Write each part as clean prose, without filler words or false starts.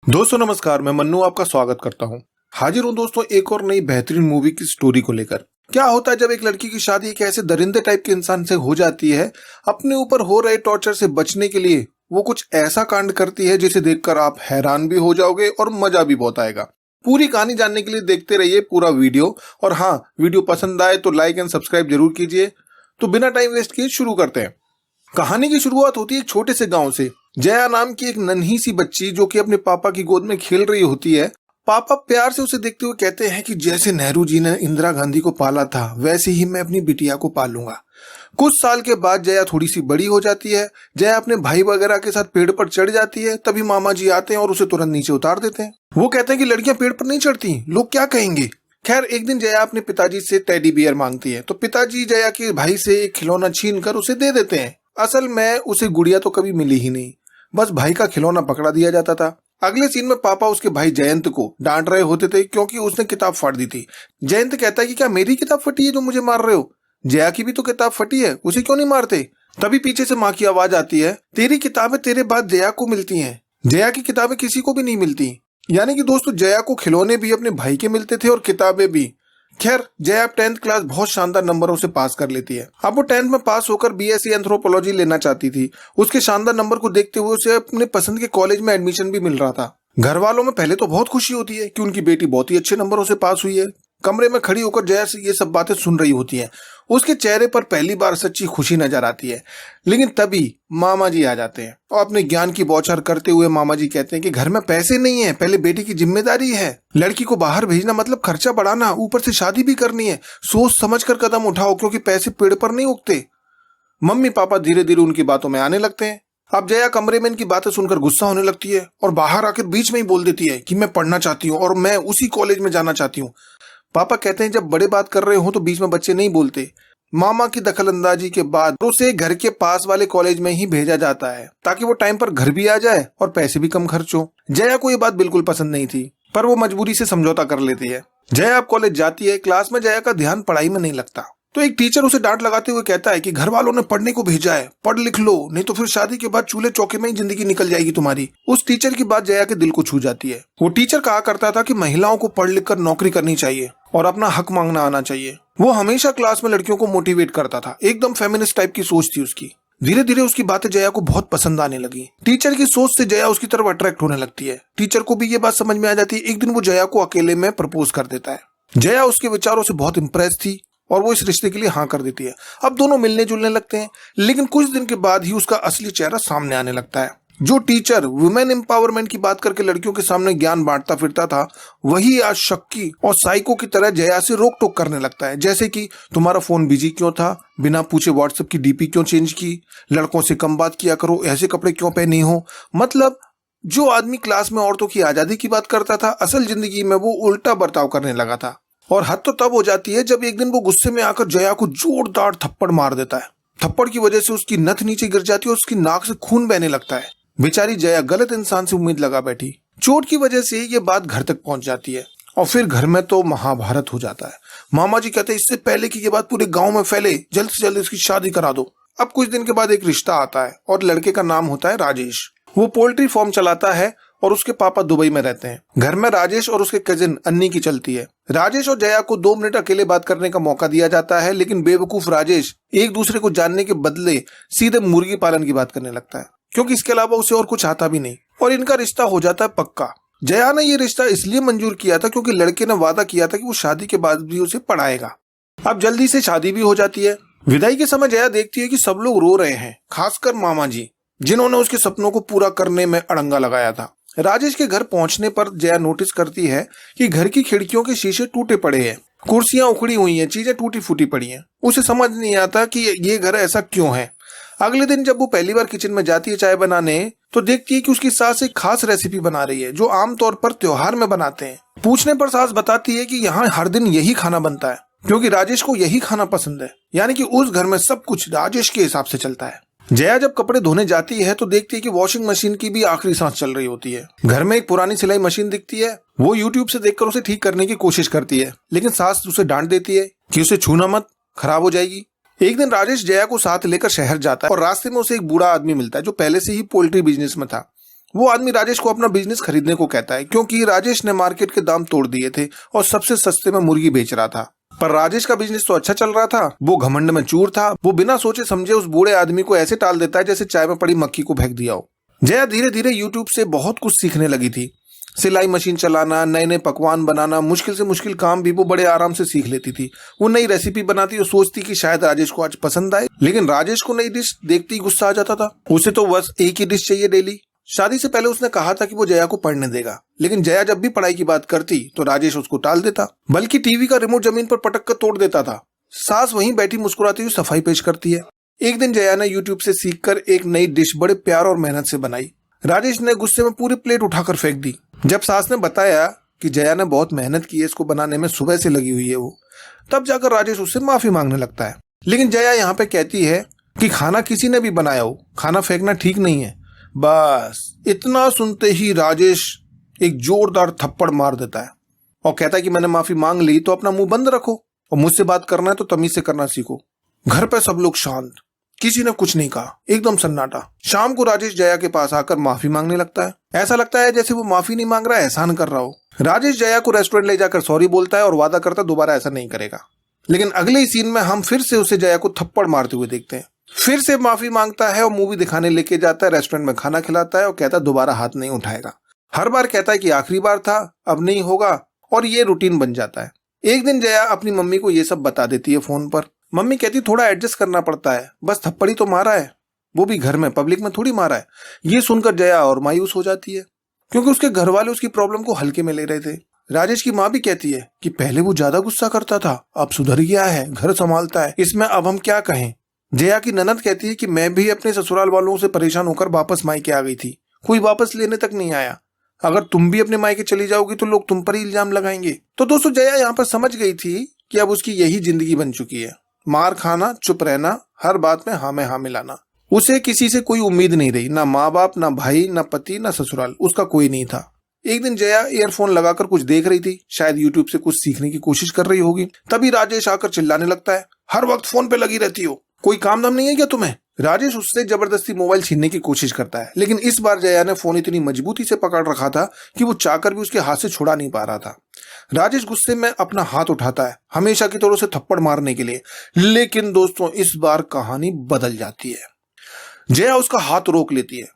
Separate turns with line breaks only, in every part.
दोस्तों नमस्कार, मैं मन्नू आपका स्वागत करता हूं। हाजिर हूं दोस्तों एक और नई बेहतरीन मूवी की स्टोरी को लेकर। क्या होता है जब एक लड़की की शादी एक ऐसे दरिंदे टाइप के इंसान से हो जाती है, अपने ऊपर हो रहे टॉर्चर से बचने के लिए वो कुछ ऐसा कांड करती है जिसे देखकर आप हैरान भी हो जाओगे और मजा भी बहुत आएगा। पूरी कहानी जानने के लिए देखते रहिए पूरा वीडियो। और हाँ, वीडियो पसंद आए तो लाइक एंड सब्सक्राइब जरूर कीजिए। तो बिना टाइम वेस्ट किए शुरू करते हैं। कहानी की शुरुआत होती है एक छोटे से गांव से। जया नाम की एक नन्ही सी बच्ची जो कि अपने पापा की गोद में खेल रही होती है। पापा प्यार से उसे देखते हुए कहते हैं कि जैसे नेहरू जी ने इंदिरा गांधी को पाला था वैसे ही मैं अपनी बिटिया को पालूंगा। कुछ साल के बाद जया थोड़ी सी बड़ी हो जाती है। जया अपने भाई वगैरह के साथ पेड़ पर चढ़ जाती है। तभी मामा जी आते हैं और उसे तुरंत नीचे उतार देते हैं। वो कहते हैं कि लड़कियां पेड़ पर नहीं चढ़ती, लोग क्या कहेंगे। खैर, एक दिन जया अपने पिताजी से टेडी बियर मांगती है तो पिताजी जया के भाई से एक खिलौना छीन कर उसे दे देते हैं। असल में उसे गुड़िया तो कभी मिली ही नहीं, बस भाई का खिलौना पकड़ा दिया जाता था। अगले सीन में पापा उसके भाई जयंत को डांट रहे होते थे क्योंकि उसने किताब फाड़ दी थी। जयंत कहता है कि क्या मेरी किताब फटी है जो मुझे मार रहे हो? जया की भी तो किताब फटी है, उसे क्यों नहीं मारते? तभी पीछे से माँ की आवाज आती है, तेरी किताबें तेरे बाद जया को मिलती हैं, जया की किताबें किसी को भी नहीं मिलती। यानी कि दोस्तों, जया को खिलौने भी अपने भाई के मिलते थे और किताबें भी। खैर, जया अब 10th क्लास बहुत शानदार नंबरों से पास कर लेती है। अब वो 10th में पास होकर बीएससी एंथ्रोपोलॉजी लेना चाहती थी। उसके शानदार नंबर को देखते हुए उसे अपने पसंद के कॉलेज में एडमिशन भी मिल रहा था। घर वालों में पहले तो बहुत खुशी होती है कि उनकी बेटी बहुत ही अच्छे नंबरों से पास हुई है। कमरे में खड़ी होकर जया से ये सब बातें सुन रही होती है। उसके चेहरे पर पहली बार सच्ची खुशी नजर आती है। लेकिन तभी मामा जी आ जाते हैं और अपने ज्ञान की बौछार करते हुए मामा जी कहते हैं कि घर में पैसे नहीं है, पहले बेटी की जिम्मेदारी है। लड़की को बाहर भेजना मतलब खर्चा बढ़ाना, ऊपर से शादी भी करनी है। सोच समझ कर कदम उठाओ क्योंकि पैसे पेड़ पर नहीं उगते। मम्मी पापा धीरे धीरे उनकी बातों में आने लगते हैं। अब जया कमरे में इनकी बातें सुनकर गुस्सा होने लगती है और बाहर आकर बीच में ही बोल देती है कि मैं पढ़ना चाहती हूँ और मैं उसी कॉलेज में जाना चाहती हूँ। पापा कहते हैं जब बड़े बात कर रहे हो तो बीच में बच्चे नहीं बोलते। मामा की दखलंदाजी के बाद उसे घर के पास वाले कॉलेज में ही भेजा जाता है ताकि वो टाइम पर घर भी आ जाए और पैसे भी कम खर्च हो। जया को ये बात बिल्कुल पसंद नहीं थी, पर वो मजबूरी से समझौता कर लेती है। जया अब कॉलेज जाती है। क्लास में जया का ध्यान पढ़ाई में नहीं लगता तो एक टीचर उसे डांट लगाते हुए कहता है कि घर वालों ने पढ़ने को भेजा है, पढ़ लिख लो, नहीं तो फिर शादी के बाद चूल्हे चौके में ही जिंदगी निकल जाएगी तुम्हारी। उस टीचर की बात जया के दिल को छू जाती है। वो टीचर कहा करता था कि महिलाओं को पढ़ लिख कर नौकरी करनी चाहिए और अपना हक मांगना आना चाहिए। वो हमेशा क्लास में लड़कियों को मोटिवेट करता था। एकदम फेमिनिस्ट टाइप की सोच थी उसकी। धीरे धीरे उसकी बातें जया को बहुत पसंद आने लगी। टीचर की सोच से जया उसकी तरफ अट्रैक्ट होने लगती है। टीचर को भी ये बात समझ में आ जाती है। एक दिन वो जया को अकेले में प्रपोज कर देता है। जया उसके विचारों से बहुत इंप्रेस थी और वो इस रिश्ते के लिए हाँ कर देती है। अब दोनों मिलने जुलने लगते हैं, लेकिन कुछ दिन के बाद ही उसका असली चेहरा सामने आने लगता है। जो टीचर वुमेन एम्पावरमेंट की बात करके लड़कियों के सामने ज्ञान बांटता फिरता था, वही आज शक्की और साइको की तरह जया से रोक टोक करने लगता है। जैसे कि तुम्हारा फोन बिजी क्यों था, बिना पूछे व्हाट्सएप की डीपी क्यों चेंज की, लड़कों से कम बात किया करो, ऐसे कपड़े क्यों पहनी हो। मतलब जो आदमी क्लास में औरतों की आजादी की बात करता था, असल जिंदगी में वो उल्टा बर्ताव करने लगा था। और हद तो तब हो जाती है जब एक दिन वो गुस्से में आकर जया को जोरदार थप्पड़ मार देता है। थप्पड़ की वजह से उसकी नथ नीचे गिर जाती है और उसकी नाक से खून बहने लगता है। बेचारी जया गलत इंसान से उम्मीद लगा बैठी। चोट की वजह से ये बात घर तक पहुंच जाती है और फिर घर में तो महाभारत हो जाता है। मामा जी कहते हैं इससे पहले कि ये बात पूरे गांव में फैले, जल्द से जल्द इसकी शादी करा दो। अब कुछ दिन के बाद एक रिश्ता आता है और लड़के का नाम होता है राजेश। वो पोल्ट्री फार्म चलाता है और उसके पापा दुबई में रहते हैं। घर में राजेश और उसके कजिन अन्नी की चलती है। राजेश और जया को 2 मिनट अकेले बात करने का मौका दिया जाता है, लेकिन बेवकूफ राजेश एक दूसरे को जानने के बदले सीधे मुर्गी पालन की बात करने लगता है क्योंकि इसके अलावा उसे और कुछ आता भी नहीं, और इनका रिश्ता हो जाता है पक्का। जया ने ये रिश्ता इसलिए मंजूर किया था क्योंकि लड़के ने वादा किया था कि वो शादी के बाद भी उसे पढ़ाएगा। अब जल्दी से शादी भी हो जाती है। विदाई के समय जया देखती है कि सब लोग रो रहे हैं, खासकर मामा जी, जिन्होंने उसके सपनों को पूरा करने में अड़ंगा लगाया था। राजेश के घर पहुंचने पर जया नोटिस करती है कि घर की खिड़कियों के शीशे टूटे पड़े हैं, कुर्सियां उखड़ी हुई हैं, चीजें टूटी फूटी पड़ी हैं। उसे समझ नहीं आता कि ये घर ऐसा क्यों है। अगले दिन जब वो पहली बार किचन में जाती है चाय बनाने, तो देखती है कि उसकी सास एक खास रेसिपी बना रही है जो आमतौर पर त्योहार में बनाते हैं। पूछने पर सास बताती है कि यहाँ हर दिन यही खाना बनता है क्योंकि राजेश को यही खाना पसंद है। यानी कि उस घर में सब कुछ राजेश के हिसाब से चलता है। जया जब कपड़े धोने जाती है तो देखती है कि वॉशिंग मशीन की भी आखिरी सांस चल रही होती है। घर में एक पुरानी सिलाई मशीन दिखती है। वो यूट्यूब से देखकर उसे ठीक करने की कोशिश करती है, लेकिन सास उसे डांट देती है कि उसे छूना मत, खराब हो जाएगी। एक दिन राजेश जया को साथ लेकर शहर जाता है और रास्ते में उसे एक बूढ़ा आदमी मिलता है जो पहले से ही पोल्ट्री बिजनेस में था। वो आदमी राजेश को अपना बिजनेस खरीदने को कहता है क्योंकि राजेश ने मार्केट के दाम तोड़ दिए थे और सबसे सस्ते में मुर्गी बेच रहा था। पर राजेश का बिजनेस तो अच्छा चल रहा था, वो घमंड में चूर था। वो बिना सोचे समझे उस बूढ़े आदमी को ऐसे टाल देता है जैसे चाय में पड़ी मक्खी को फेंक दिया हो। जया धीरे धीरे यूट्यूब से बहुत कुछ सीखने लगी थी। सिलाई मशीन चलाना, नए नए पकवान बनाना, मुश्किल से मुश्किल काम भी वो बड़े आराम से सीख लेती थी। वो नई रेसिपी बनाती और सोचती कि शायद राजेश को आज पसंद आए, लेकिन राजेश को नई डिश देखते ही गुस्सा आ जाता था। उसे तो बस एक ही डिश चाहिए डेली। शादी से पहले उसने कहा था कि वो जया को पढ़ने देगा, लेकिन जया जब भी पढ़ाई की बात करती तो राजेश उसको टाल देता, बल्कि टीवी का रिमोट जमीन पर पटक कर तोड़ देता था। सास वहीं बैठी मुस्कुराती हुई सफाई पेश करती है। एक दिन जया ने यूट्यूब से सीखकर एक नई डिश बड़े प्यार और मेहनत से बनाई। राजेश ने गुस्से में पूरी प्लेट उठाकर फेंक दी। जब सास ने बताया कि जया ने बहुत मेहनत की है इसको बनाने में, सुबह से लगी हुई है वो, तब जाकर राजेश उससे माफी मांगने लगता है। लेकिन जया यहाँ पे कहती है कि खाना किसी ने भी बनाया हो, खाना फेंकना ठीक नहीं है। बस इतना सुनते ही राजेश एक जोरदार थप्पड़ मार देता है और कहता है कि मैंने माफी मांग ली तो अपना मुंह बंद रखो और मुझसे बात करना है तो तमीज से करना सीखो। घर पे सब लोग शांत, किसी ने कुछ नहीं कहा, एकदम सन्नाटा। शाम को राजेश जया के पास आकर माफी मांगने लगता है। ऐसा लगता है जैसे वो माफी नहीं मांग रहा है, एहसान कर रहा हो। राजेश जया को रेस्टोरेंट ले जाकर सॉरी बोलता है और वादा करता है दोबारा ऐसा नहीं करेगा। लेकिन अगले ही सीन में हम फिर से उसे जया को थप्पड़ मारते हुए देखते हैं। फिर से माफी मांगता है और मूवी दिखाने लेके जाता है, रेस्टोरेंट में खाना खिलाता है और कहता है दोबारा हाथ नहीं उठाएगा। हर बार कहता है कि आखिरी बार था, अब नहीं होगा, और ये रूटीन बन जाता है। एक दिन जया अपनी मम्मी को ये सब बता देती है फोन पर। मम्मी कहती थोड़ा एडजस्ट करना पड़ता है, बस थप्पड़ी तो मारा है, वो भी घर में, पब्लिक में थोड़ी मारा है। ये सुनकर जया और मायूस हो जाती है क्योंकि उसके घर वाले उसकी प्रॉब्लम को हल्के में ले रहे थे। राजेश की माँ भी कहती है कि पहले वो ज्यादा गुस्सा करता था, अब सुधर गया है, घर संभालता है, इसमें अब हम क्या कहें। जया की ननद कहती है कि मैं भी अपने ससुराल वालों से परेशान होकर वापस मायके आ गई थी, कोई वापस लेने तक नहीं आया। अगर तुम भी अपने मायके चली जाओगी तो लोग तुम पर ही इल्जाम लगाएंगे। तो दोस्तों जया यहाँ पर समझ गई थी कि अब उसकी यही जिंदगी बन चुकी है, मार खाना, चुप रहना, हर बात में हाँ मिलाना। उसे किसी से कोई उम्मीद नहीं रही, ना माँ बाप, ना भाई, ना पति, ना ससुराल, उसका कोई नहीं था। एक दिन जया ईयरफोन लगाकर कुछ देख रही थी, शायद यूट्यूब से कुछ सीखने की कोशिश कर रही होगी। तभी राजेश आकर चिल्लाने लगता है, हर वक्त फोन पे लगी रहती हो, कोई काम धाम नहीं है क्या तुम्हें। राजेश उससे जबरदस्ती मोबाइल छीनने की कोशिश करता है, लेकिन इस बार जया ने फोन इतनी मजबूती से पकड़ रखा था कि वो चाहकर भी उसके हाथ से छुड़ा नहीं पा रहा था। राजेश गुस्से में अपना हाथ उठाता है, हमेशा की तरह से थप्पड़ मारने के लिए। लेकिन दोस्तों इस बार कहानी बदल जाती है। जया उसका हाथ रोक लेती है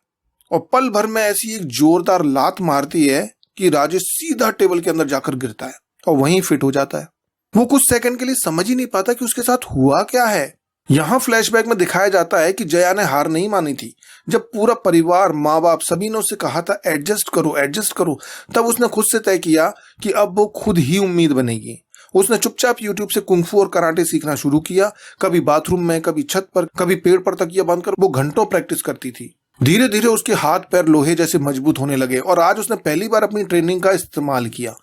और पल भर में ऐसी एक जोरदार लात मारती है कि राजेश सीधा टेबल के अंदर जाकर गिरता है और वहीं फिट हो जाता है। वो कुछ सेकंड के लिए समझ ही नहीं पाता कि उसके साथ हुआ क्या है। यहाँ फ्लैशबैक में दिखाया जाता है कि जया ने हार नहीं मानी थी। जब पूरा परिवार, माँ बाप, सभी ने उससे कहा था एडजस्ट करो, तब उसने खुद से तय किया कि अब वो खुद ही उम्मीद बनेगी। उसने चुपचाप यूट्यूब से कुंफू और कराटे सीखना शुरू किया। कभी बाथरूम में, कभी छत पर, कभी पेड़ पर तकिया बांधकर वो घंटों प्रैक्टिस करती थी। धीरे धीरे उसके हाथ पैर लोहे जैसे मजबूत होने लगे और आज उसने पहली बार अपनी ट्रेनिंग का इस्तेमाल किया।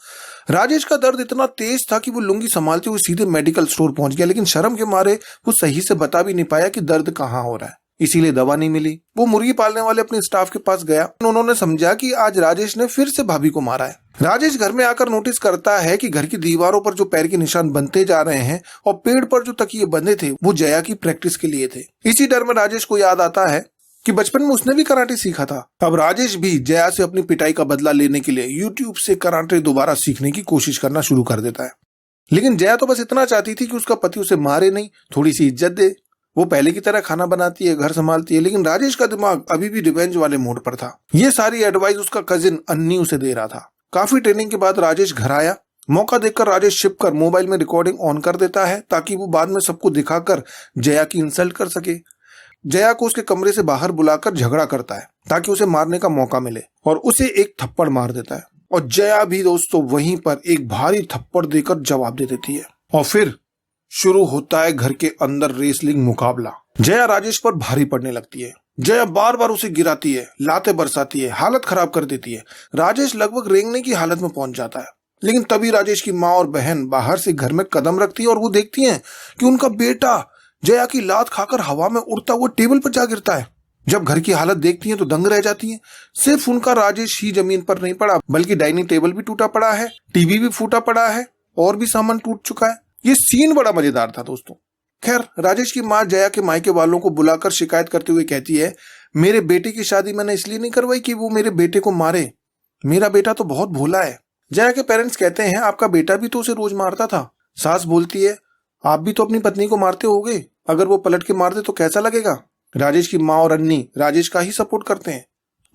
राजेश का दर्द इतना तेज था कि वो लुंगी संभालते हुए सीधे मेडिकल स्टोर पहुंच गया, लेकिन शर्म के मारे वो सही से बता भी नहीं पाया कि दर्द कहाँ हो रहा है, इसीलिए दवा नहीं मिली। वो मुर्गी पालने वाले अपने स्टाफ के पास गया। उन्होंने समझा कि आज राजेश ने फिर से भाभी को मारा है। राजेश घर में आकर नोटिस करता है कि घर की दीवारों पर जो पैर के निशान बनते जा रहे हैं और पेड़ पर जो तकिए बंधे थे वो जया की प्रैक्टिस के लिए थे। इसी डर में राजेश को याद आता है कि बचपन में उसने भी कराटे सीखा था। अब राजेश भी जया से अपनी पिटाई का बदला लेने के लिए यूट्यूब से कराटे दोबारा सीखने की कोशिश करना शुरू कर देता है। लेकिन जया तो बस इतना चाहती थी कि उसका पति उसे मारे नहीं, थोड़ी सी इज्जत दे। वो पहले की तरह खाना बनाती है, घर संभालती है, लेकिन राजेश का दिमाग अभी भी रिवेंज वाले मोड पर था। ये सारी एडवाइस उसका कजिन अन्नी उसे दे रहा था। काफी ट्रेनिंग के बाद राजेश घर आया। मौका देखकर राजेश छिप कर मोबाइल में रिकॉर्डिंग ऑन कर देता है ताकि वो बाद में सबको दिखाकर जया की इंसल्ट कर सके। जया को उसके कमरे से बाहर बुलाकर झगड़ा करता है ताकि उसे मारने का मौका मिले और उसे एक थप्पड़ मार देता है और जया भी दोस्तों वहीं पर एक भारी थप्पड़ देकर जवाब दे देती है। और फिर शुरू होता है घर के अंदर रेसलिंग मुकाबला। जया राजेश पर भारी पड़ने लगती है। जया बार बार उसे गिराती है, लातें बरसाती है, हालत खराब कर देती है। राजेश लगभग रेंगने की हालत में पहुंच जाता है। लेकिन तभी राजेश की माँ और बहन बाहर से घर में कदम रखती है और वो देखती हैं कि उनका बेटा जया की लात खाकर हवा में उड़ता हुआ टेबल पर जा गिरता है। जब घर की हालत देखती हैं तो दंग रह जाती हैं। सिर्फ उनका राजेश ही जमीन पर नहीं पड़ा, बल्कि डाइनिंग टेबल भी टूटा पड़ा है, टीवी भी फूटा पड़ा है और भी सामान टूट चुका है। ये सीन बड़ा मजेदार था दोस्तों। खैर राजेश की माँ जया के मायके वालों को बुलाकर शिकायत करते हुए कहती है, मेरे बेटे की शादी मैंने इसलिए नहीं करवाई कि वो मेरे बेटे को मारे, मेरा बेटा तो बहुत भोला है। जया के पेरेंट्स कहते हैं आपका बेटा भी तो उसे रोज मारता था। सास बोलती है आप भी तो अपनी पत्नी को मारते होगे, अगर वो पलट के मार दे तो कैसा लगेगा। राजेश की माँ और अन्नी राजेश का ही सपोर्ट करते हैं।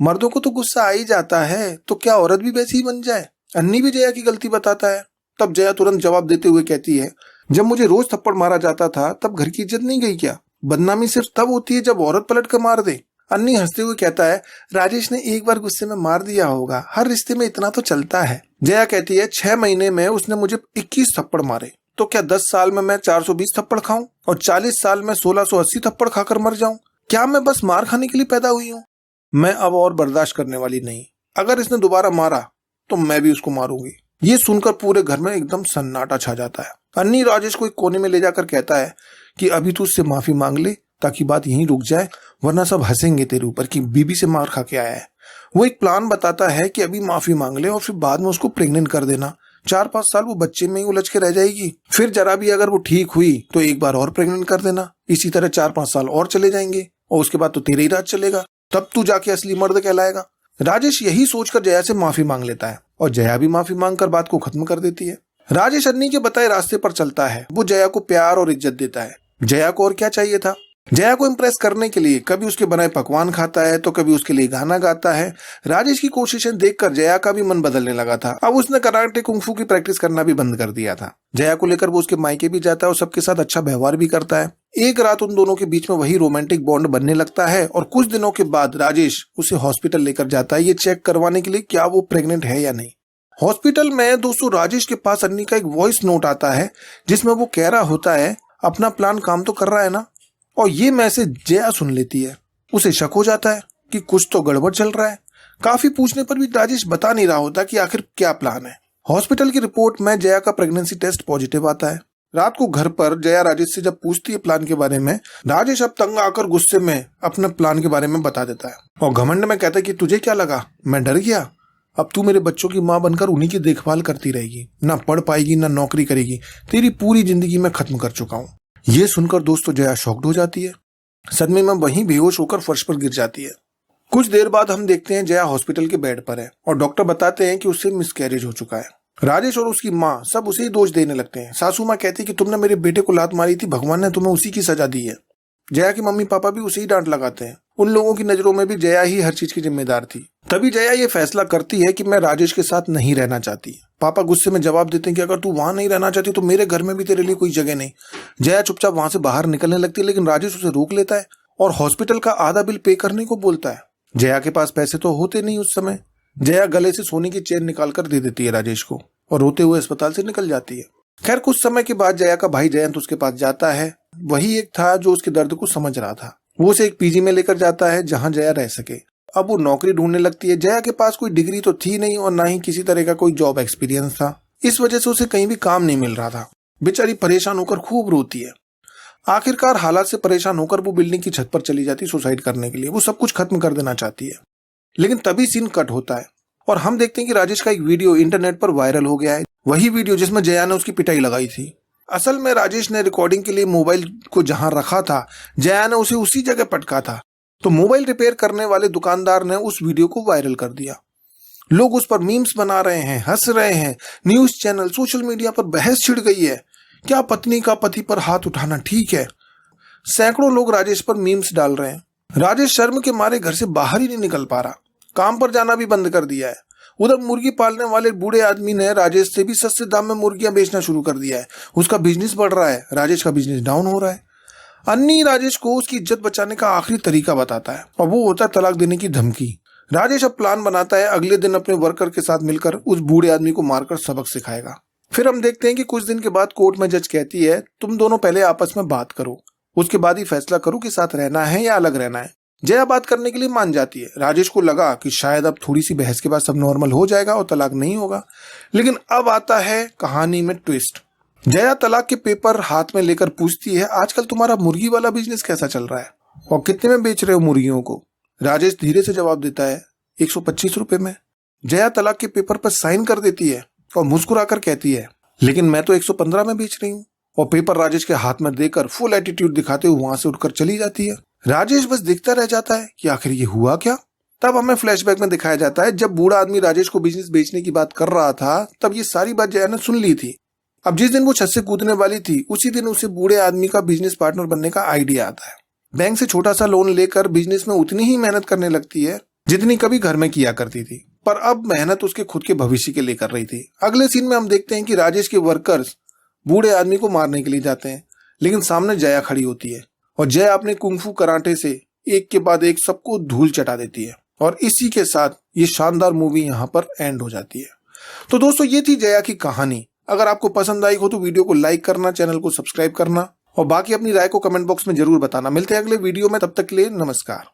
मर्दों को तो गुस्सा आ ही जाता है, तो क्या औरत भी वैसी ही बन जाए। अन्नी भी जया की गलती बताता है। तब जया तुरंत जवाब देते हुए कहती है जब मुझे रोज थप्पड़ मारा जाता था तब घर की इज्जत नहीं गई क्या? बदनामी सिर्फ तब होती है जब औरत पलट कर मार दे। अन्नी हंसते हुए कहता है राजेश ने एक बार गुस्से में मार दिया होगा, हर रिश्ते में इतना तो चलता है। जया कहती है 6 महीने में उसने मुझे 21 थप्पड़ मारे, तो क्या 10 साल में मैं 420 थप्पड़ खाऊं और 40 साल में 1680 थप्पड़ खाकर मर जाऊं? क्या मैं बस मार खाने के लिए पैदा हुई हूं? मैं अब और बर्दाश्त करने वाली नहीं। अगर इसने दोबारा मारा तो मैं भी उसको मारूंगी। ये सुनकर पूरे घर में एकदम सन्नाटा छा जाता है। अन्नी राजेश को एक कोने में ले जाकर कहता है कि अभी तू उससे माफी मांग ले ताकि बात यहीं रुक जाए, वरना सब हंसेंगे तेरे ऊपर कि बीबी से मार खा के आया है। वो एक प्लान बताता है कि अभी माफी मांग ले और फिर बाद में उसको प्रेग्नेंट कर देना। 4-5 साल वो बच्चे में ही उलझ के रह जाएगी, फिर जरा भी अगर वो ठीक हुई तो एक बार और प्रेग्नेंट कर देना। इसी तरह 4-5 साल और चले जाएंगे और उसके बाद तो तेरे ही राज चलेगा, तब तू जाके असली मर्द कहलाएगा। राजेश यही सोचकर जया से माफी मांग लेता है और जया भी माफी मांगकर बात को खत्म कर देती है। राजेश अन्नी के बताए रास्ते पर चलता है। वो जया को प्यार और इज्जत देता है। जया को और क्या चाहिए था? जया को इम्प्रेस करने के लिए कभी उसके बनाए पकवान खाता है तो कभी उसके लिए गाना गाता है। राजेश की कोशिशें देखकर जया का भी मन बदलने लगा था। अब उसने कराटे कुंफू की प्रैक्टिस करना भी बंद कर दिया था। जया को लेकर वो उसके मायके भी जाता है और सबके साथ अच्छा व्यवहार भी करता है। एक रात उन दोनों के बीच में वही रोमांटिक बॉन्ड बनने लगता है और कुछ दिनों के बाद राजेश उसे हॉस्पिटल लेकर जाता है ये चेक करवाने के लिए क्या वो प्रेग्नेंट है या नहीं। हॉस्पिटल में दोस्तों राजेश के पास अन्नी का एक वॉइस नोट आता है जिसमें वो कह रहा होता है अपना प्लान काम तो कर रहा है ना, और ये मैसेज जया सुन लेती है। उसे शक हो जाता है कि कुछ तो गड़बड़ चल रहा है। काफी पूछने पर भी राजेश बता नहीं रहा होता कि आखिर क्या प्लान है। हॉस्पिटल की रिपोर्ट में जया का प्रेगनेंसी टेस्ट पॉजिटिव आता है। रात को घर पर जया राजेश से जब पूछती है प्लान के बारे में, राजेश अब तंग आकर गुस्से में अपने प्लान के बारे में बता देता है और घमंड में कहता है कि तुझे क्या लगा मैं डर गया? अब तू मेरे बच्चों की माँ बनकर उन्हीं की देखभाल करती रहेगी, ना पढ़ पाएगी ना नौकरी करेगी, तेरी पूरी जिंदगी मैं खत्म कर चुका हूँ। ये सुनकर दोस्तों जया शॉक्ड हो जाती है। सदमे में वहीं बेहोश होकर फर्श पर गिर जाती है। कुछ देर बाद हम देखते हैं जया हॉस्पिटल के बेड पर है और डॉक्टर बताते हैं कि उससे मिसकैरेज हो चुका है। राजेश और उसकी माँ सब उसे ही दोष देने लगते हैं। सासू माँ कहती है कि तुमने मेरे बेटे को लात मारी थी, भगवान ने तुम्हें उसी की सजा दी है। जया के मम्मी पापा भी उसे ही डांट लगाते हैं। उन लोगों की नजरों में भी जया ही हर चीज की जिम्मेदार थी। तभी जया ये फैसला करती है कि मैं राजेश के साथ नहीं रहना चाहती। पापा गुस्से में जवाब देते हैं कि अगर तू वहां नहीं रहना चाहती तो मेरे घर में भी तेरे लिए कोई जगह नहीं। जया चुपचाप वहां से बाहर निकलने लगती है, लेकिन राजेश उसे रोक लेता है और हॉस्पिटल का आधा बिल पे करने को बोलता है। जया के पास पैसे तो होते नहीं उस समय। जया गले से सोने की चेन निकालकर दे देती है राजेश को और रोते हुए अस्पताल से निकल जाती है। खैर कुछ समय के बाद जया का भाई जयंत उसके पास जाता है। वही एक था जो उसके दर्द को समझ रहा था। वो उसे एक पीजी में लेकर जाता है जहां जया रह सके। अब वो नौकरी ढूंढने लगती है। जया के पास कोई डिग्री तो थी नहीं और ना ही किसी तरह का कोई जॉब एक्सपीरियंस था। इस वजह से उसे कहीं भी काम नहीं मिल रहा था। बेचारी परेशान होकर खूब रोती है। आखिरकार हालात से परेशान होकर वो बिल्डिंग की छत पर चली जाती सुसाइड करने के लिए। वो सब कुछ खत्म कर देना चाहती है, लेकिन तभी सीन कट होता है और हम देखते हैं कि राजेश का एक वीडियो इंटरनेट पर वायरल हो गया है। वही वीडियो जिसमें जया ने उसकी पिटाई लगाई थी। असल में राजेश ने रिकॉर्डिंग के लिए मोबाइल को जहां रखा था, जया ने उसे उसी जगह पटका था। तो मोबाइल रिपेयर करने वाले दुकानदार ने उस वीडियो को वायरल कर दिया। लोग उस पर मीम्स बना रहे हैं, हंस रहे हैं। न्यूज चैनल, सोशल मीडिया पर बहस छिड़ गई है, क्या पत्नी का पति पर हाथ उठाना ठीक है? सैकड़ों लोग राजेश पर मीम्स डाल रहे हैं। राजेश शर्म के मारे घर से बाहर ही नहीं निकल पा रहा, काम पर जाना भी बंद कर दिया है। उधर मुर्गी पालने वाले बूढ़े आदमी ने राजेश से भी सस्ते दाम में मुर्गियां बेचना शुरू कर दिया है। उसका बिजनेस बढ़ रहा है, राजेश का बिजनेस डाउन हो रहा है। अन्नी राजेश को उसकी इज्जत बचाने का आखिरी तरीका बताता है और वो होता है तलाक देने की धमकी। राजेश अब प्लान बनाता है, अगले दिन अपने वर्कर के साथ मिलकर उस बूढ़े आदमी को मारकर सबक सिखाएगा। फिर हम देखते हैं कि कुछ दिन के बाद कोर्ट में जज कहती है तुम दोनों पहले आपस में बात करो, उसके बाद ही फैसला करो कि साथ रहना है या अलग रहना है। जया बात करने के लिए मान जाती है। राजेश को लगा कि शायद अब थोड़ी सी बहस के बाद सब नॉर्मल हो जाएगा और तलाक नहीं होगा, लेकिन अब आता है कहानी में ट्विस्ट। जया तलाक के पेपर हाथ में लेकर पूछती है आजकल तुम्हारा मुर्गी वाला बिजनेस कैसा चल रहा है और कितने में बेच रहे हो मुर्गियों को? राजेश धीरे से जवाब देता है 125 रुपए में। जया तलाक के पेपर पर साइन कर देती है और मुस्कुराकर कहती है लेकिन मैं तो 115 में बेच रही हूँ, और पेपर राजेश के हाथ में देकर फुल एटीट्यूड दिखाते हुए वहां से उठकर चली जाती है। राजेश बस देखता रह जाता है कि आखिर ये हुआ क्या। तब हमें फ्लैशबैक में दिखाया जाता है जब बूढ़ा आदमी राजेश को बिजनेस बेचने की बात कर रहा था, तब ये सारी बात जया ने सुन ली थी। अब जिस दिन वो छत से कूदने वाली थी उसी दिन उसे बूढ़े आदमी का बिजनेस पार्टनर बनने का आइडिया आता है। बैंक से छोटा सा लोन लेकर बिजनेस में उतनी ही मेहनत करने लगती है जितनी कभी घर में किया करती थी, पर अब मेहनत उसके खुद के भविष्य के लिए कर रही थी। अगले सीन में हम देखते हैं कि राजेश के वर्कर्स बूढ़े आदमी को मारने के लिए जाते हैं, लेकिन सामने जया खड़ी होती है और जया अपने कुंफू कराटे से एक के बाद एक सबको धूल चटा देती है। और इसी के साथ ये शानदार मूवी यहाँ पर एंड हो जाती है। तो दोस्तों ये थी जया की कहानी। अगर आपको पसंद आई हो तो वीडियो को लाइक करना, चैनल को सब्सक्राइब करना और बाकी अपनी राय को कमेंट बॉक्स में जरूर बताना। मिलते हैं अगले वीडियो में, तब तक के लिए नमस्कार।